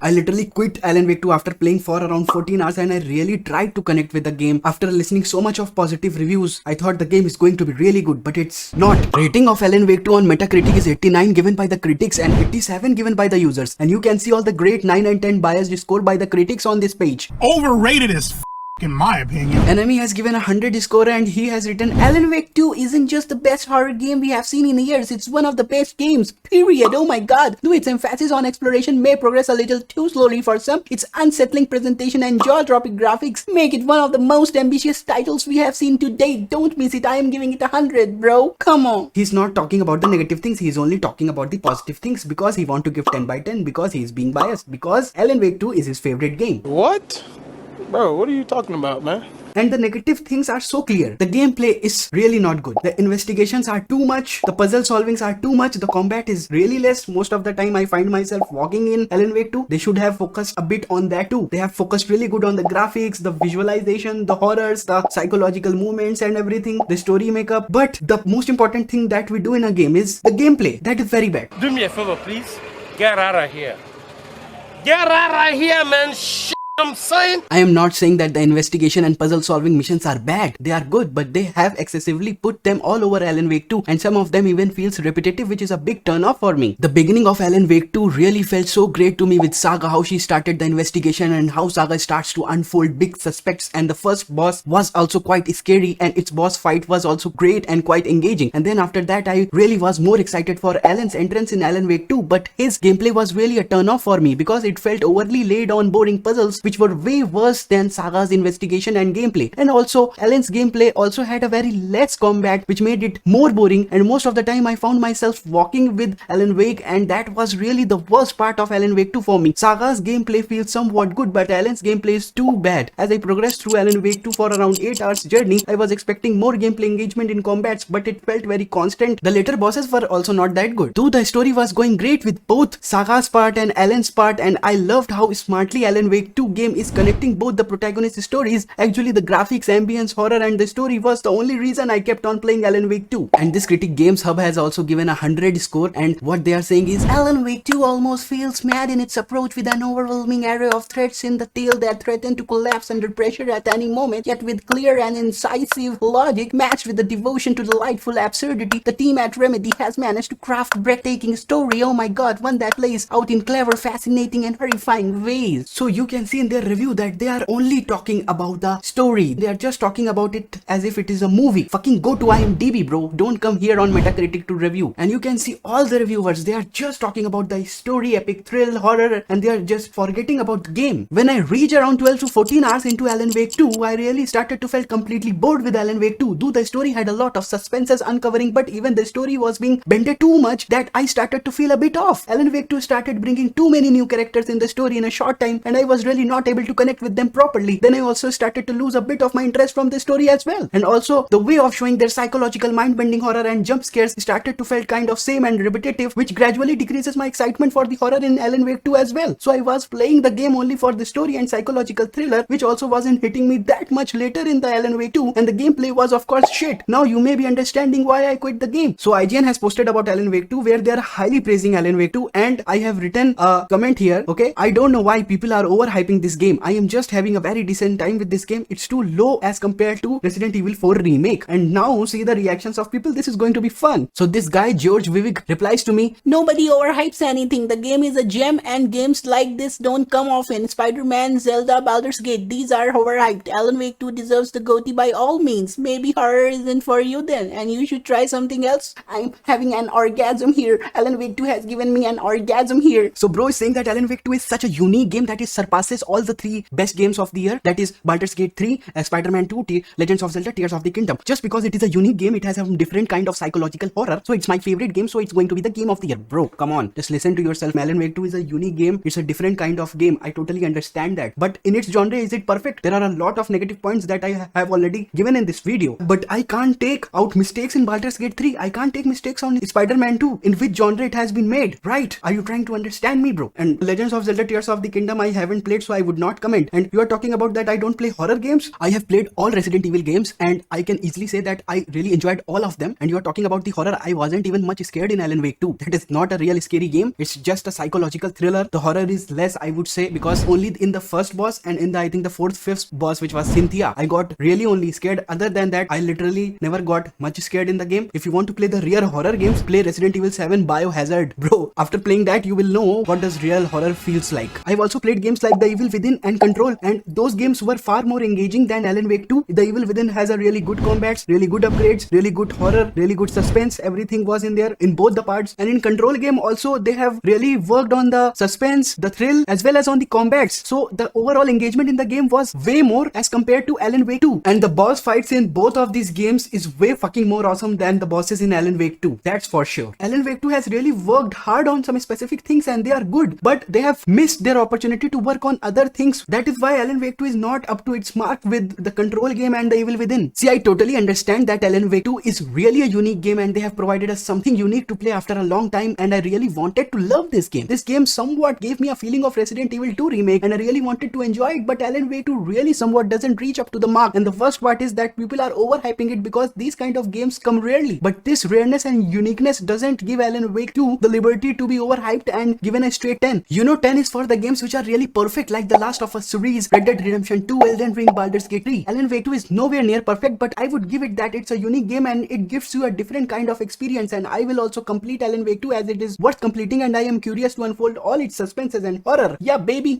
I literally quit Alan Wake 2 after playing for around 14 hours, and I really tried to connect with the game. After listening so much of positive reviews, I thought the game is going to be really good, but it's not. Rating of Alan Wake 2 on Metacritic is 89 given by the critics and 87 given by the users. And you can see all the great 9 and 10 biased score by the critics on this page. Overrated as in my opinion. Enemy has given 100 score and he has written, Alan Wake 2 isn't just the best horror game we have seen in years, it's one of the best games, period. Oh my god. Though its emphasis on exploration may progress a little too slowly for some, its unsettling presentation and jaw-dropping graphics make it one of the most ambitious titles we have seen to date. Don't miss it. I am giving it 100, bro. Come on. He's not talking about the negative things, he's only talking about the positive things because he want to give 10 by 10 because he's being biased, because Alan Wake 2 is his favorite game. What? Bro, what are you talking about, man? And the negative things are so clear. The gameplay is really not good. The investigations are too much. The puzzle solvings are too much. The combat is really less. Most of the time I find myself walking in Alan Wake 2. They should have focused a bit on that too. They have focused really good on the graphics, the visualization, the horrors, the psychological movements and everything, the story makeup. But the most important thing that we do in a game is the gameplay. That is very bad. Do me a favor, please. Get out of here. Get out of here, man. I'm saying. I am not saying that the investigation and puzzle solving missions are bad. They are good, but they have excessively put them all over Alan Wake 2, and some of them even feels repetitive, which is a big turn off for me. The beginning of Alan Wake 2 really felt so great to me with Saga, how she started the investigation and how Saga starts to unfold big suspects, and the first boss was also quite scary and its boss fight was also great and quite engaging. And then after that I really was more excited for Alan's entrance in Alan Wake 2, but his gameplay was really a turn off for me because it felt overly laid on boring puzzles which were way worse than Saga's investigation and gameplay. And also Alan's gameplay also had a very less combat which made it more boring, and most of the time I found myself walking with Alan Wake, and that was really the worst part of Alan Wake 2 for me. Saga's gameplay feels somewhat good, but Alan's gameplay is too bad. As I progressed through Alan Wake 2 for around 8 hours journey, I was expecting more gameplay engagement in combats, but it felt very constant. The later bosses were also not that good. Though the story was going great with both Saga's part and Alan's part, and I loved how smartly Alan Wake 2 game is connecting both the protagonist stories. Actually the graphics, ambience, horror and the story was the only reason I kept on playing Alan Wake 2. And this critic Games Hub has also given 100 score, and what they are saying is, Alan Wake 2 almost feels mad in its approach with an overwhelming array of threats in the tale that threaten to collapse under pressure at any moment, yet with clear and incisive logic matched with the devotion to delightful absurdity, the team at Remedy has managed to craft a breathtaking story. Oh my god, one that plays out in clever, fascinating and horrifying ways. So you can see in their review that they are only talking about the story. They are just talking about it as if it is a movie. Fucking go to IMDb, bro. Don't come here on Metacritic to review. And you can see all the reviewers, they are just talking about the story, epic thrill, horror, and they are just forgetting about the game. When I reached around 12 to 14 hours into Alan Wake 2, I really started to feel completely bored with Alan Wake 2. Though the story had a lot of suspenses uncovering, but even the story was being bended too much that I started to feel a bit off. Alan Wake 2 started bringing too many new characters in the story in a short time, and I was really not able to connect with them properly. Then I also started to lose a bit of my interest from the story as well. And also the way of showing their psychological mind-bending horror and jump scares started to feel kind of same and repetitive, which gradually decreases my excitement for the horror in Alan Wake 2 as well. So I was playing the game only for the story and psychological thriller, which also wasn't hitting me that much later in the Alan Wake 2, and the gameplay was of course shit. Now you may be understanding why I quit the game. So IGN has posted about Alan Wake 2 where they are highly praising Alan Wake 2, and I have written a comment here. Okay, I don't know why people are overhyping this game. I am just having a very decent time with this game. It's too low as compared to Resident Evil 4 remake, and now see the reactions of people. This is going to be fun. So this guy George Vivek replies to me, nobody overhypes anything. The game is a gem and games like this don't come often. Spider-Man, Zelda, Baldur's Gate, these are overhyped. Alan Wake 2 deserves the GOTY by all means. Maybe horror isn't for you then, and you should try something else. I'm having an orgasm here. Alan Wake 2 has given me an orgasm here. So bro is saying that Alan Wake 2 is such a unique game that it surpasses all the 3 best games of the year, that is Baldur's Gate 3, Spider-Man 2, Legends of Zelda, Tears of the Kingdom. Just because it is a unique game, it has a different kind of psychological horror, so it's my favorite game, so it's going to be the game of the year. Bro, come on, just listen to yourself. Alan Wake 2 is a unique game. It's a different kind of game. I totally understand that, but in its genre, is it perfect? There are a lot of negative points that I have already given in this video, but I can't take out mistakes in Baldur's Gate 3. I can't take mistakes on Spider-Man 2. In which genre it has been made, right? Are you trying to understand me, bro? And Legends of Zelda, Tears of the Kingdom I haven't played, so I would not comment. And you are talking about that I don't play horror games. I have played all Resident Evil games and I can easily say that I really enjoyed all of them. And you are talking about the horror, I wasn't even much scared in Alan Wake 2. That is not a real scary game. It's just a psychological thriller. The horror is less, I would say, because only in the first boss and in the I think the fourth, fifth boss, which was Cynthia, I got really only scared. Other than that, I literally never got much scared in the game. If you want to play the real horror games, play Resident Evil 7 Biohazard. Bro, after playing that, you will know what does real horror feels like. I've also played games like The Evil Within and Control, and those games were far more engaging than Alan Wake 2. The Evil Within has a really good combats, really good upgrades, really good horror, really good suspense. Everything was in there in both the parts. And in Control game also, they have really worked on the suspense, the thrill, as well as on the combats. So the overall engagement in the game was way more as compared to Alan Wake 2. And the boss fights in both of these games is way fucking more awesome than the bosses in Alan Wake 2. That's for sure. Alan Wake 2 has really worked hard on some specific things and they are good, but they have missed their opportunity to work on other things. That is why Alan Wake 2 is not up to its mark with the Control game and the Evil Within. See, I totally understand that Alan Wake 2 is really a unique game and they have provided us something unique to play after a long time, and I really wanted to love this game. This game somewhat gave me a feeling of Resident Evil 2 remake and I really wanted to enjoy it, but Alan Wake 2 really somewhat doesn't reach up to the mark. And the worst part is that people are overhyping it because these kind of games come rarely. But this rareness and uniqueness doesn't give Alan Wake 2 the liberty to be overhyped and given a straight 10. You know, 10 is for the games which are really perfect, like The Last of Us series, Red Dead Redemption 2, Elden Ring, Baldur's Gate 3. Alan Wake 2 is nowhere near perfect, but I would give it that it's a unique game and it gives you a different kind of experience. And I will also complete Alan Wake 2 as it is worth completing, and I am curious to unfold all its suspenses and horror. Yeah, baby.